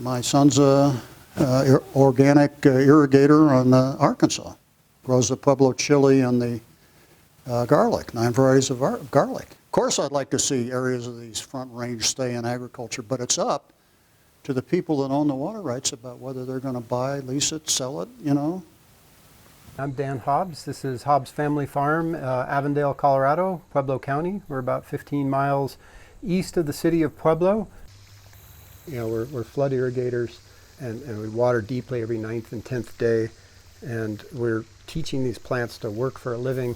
My son's a organic irrigator on Arkansas. Grows the Pueblo chili and the garlic, 9 varieties of garlic. Of course, I'd like to see areas of these front range stay in agriculture, but it's up to the people that own the water rights about whether they're going to buy, lease it, sell it, you know. I'm Dan Hobbs. This is Hobbs Family Farm, Avondale, Colorado, Pueblo County. We're about 15 miles east of the city of Pueblo. You know, we're flood irrigators, and we water deeply every 9th and 10th day, and we're teaching these plants to work for a living.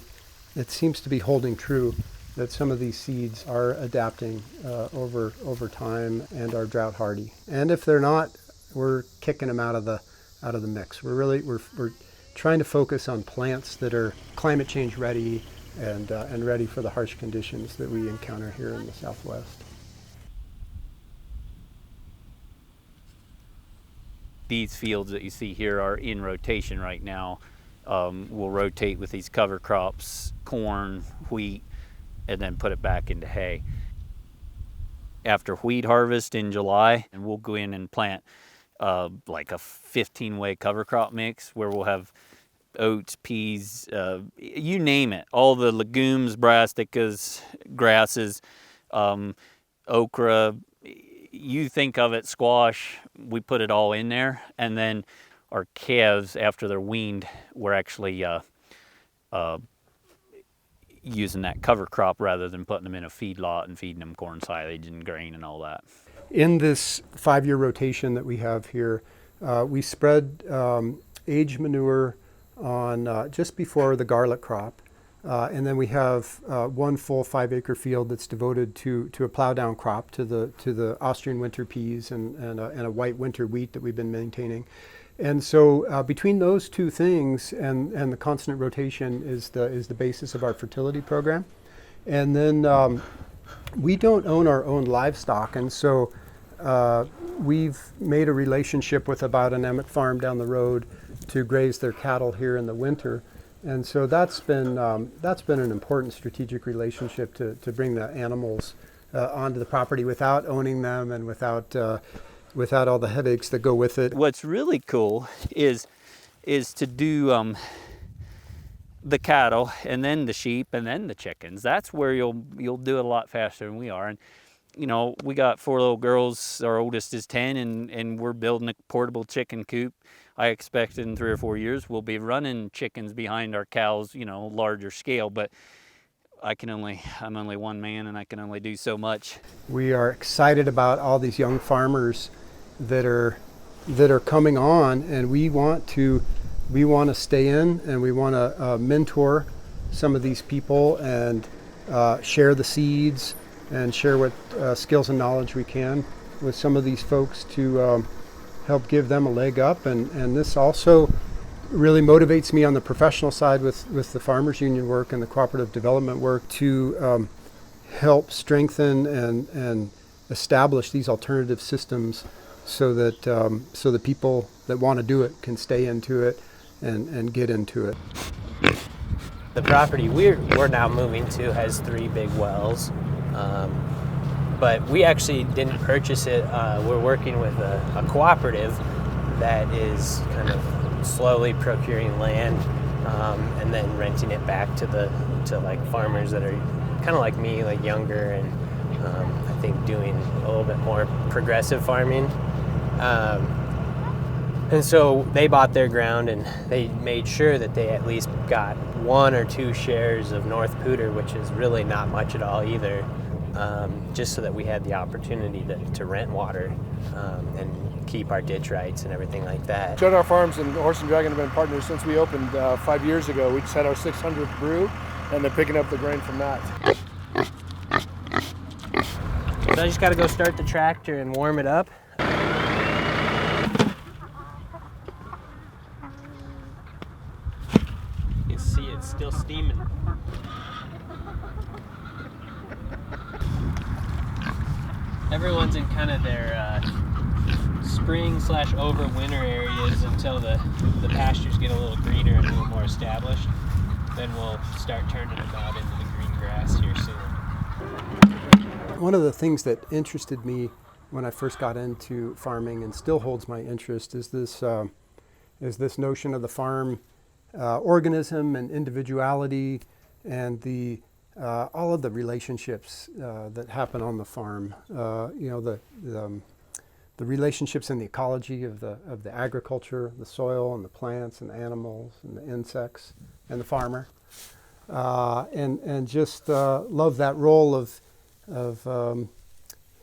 It seems to be holding true that some of these seeds are adapting over time and are drought hardy. And if they're not, we're kicking them out of the mix. We're trying to focus on plants that are climate change ready and ready for the harsh conditions that we encounter here in the Southwest. These fields that you see here are in rotation right now. We'll rotate with these cover crops, corn, wheat, and then put it back into hay. After wheat harvest in July, and we'll go in and plant like a 15-way cover crop mix where we'll have oats, peas, you name it, all the legumes, brassicas, grasses, okra, you think of it, squash, we put it all in there. And then our calves, after they're weaned, we're actually using that cover crop rather than putting them in a feedlot and feeding them corn silage and grain and all that. In this 5-year rotation that we have here, we spread aged manure on just before the garlic crop. And then we have one full 5-acre field that's devoted to a plow down crop, to the Austrian winter peas and a white winter wheat that we've been maintaining. And so between those two things and the constant rotation is the basis of our fertility program. And then we don't own our own livestock, and so we've made a relationship with about an Emmett farm down the road to graze their cattle here in the winter. And so that's been an important strategic relationship to bring the animals onto the property without owning them and without all the headaches that go with it. What's really cool is to do the cattle and then the sheep and then the chickens. That's where you'll do it a lot faster than we are. And you know, we got 4 little girls. Our oldest is 10, and we're building a portable chicken coop. I expect in 3 or 4 years we'll be running chickens behind our cows, you know, larger scale. But I'm only one man, and I can only do so much. We are excited about all these young farmers that are coming on, and we want to stay in, and we want to mentor some of these people and share the seeds and share what skills and knowledge we can with some of these folks to help give them a leg up. And this also really motivates me on the professional side with the Farmers Union work and the cooperative development work to help strengthen and establish these alternative systems so that people that want to do it can stay into it and get into it. The property we're now moving to has 3 big wells. But we actually didn't purchase it. We're working with a cooperative that is kind of slowly procuring land and then renting it back to like farmers that are kind of like me, like younger, and I think doing a little bit more progressive farming. And so they bought their ground, and they made sure that they at least got 1 or 2 shares of North Pooter, which is really not much at all either. Just so that we had the opportunity to rent water and keep our ditch rights and everything like that. Jodar Farms and Horse and Dragon have been partners since we opened 5 years ago. We just had our 600th brew, and they're picking up the grain from that. So I just got to go start the tractor and warm it up. You see it's still steaming. Everyone's in kind of their spring/overwinter areas until the pastures get a little greener and a little more established. Then we'll start turning them out into the green grass here soon. One of the things that interested me when I first got into farming, and still holds my interest, is this notion of the farm organism and individuality, and all of the relationships that happen on the farm. The relationships in the ecology of the agriculture, the soil and the plants and the animals and the insects and the farmer, and just love that role of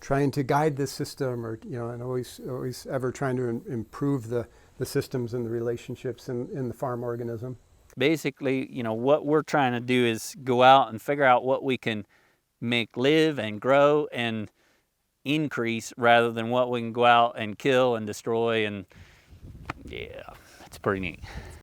trying to guide the system, or and always ever trying to improve the systems and the relationships in the farm organism. Basically, what we're trying to do is go out and figure out what we can make live and grow and increase, rather than what we can go out and kill and destroy. And yeah, it's pretty neat.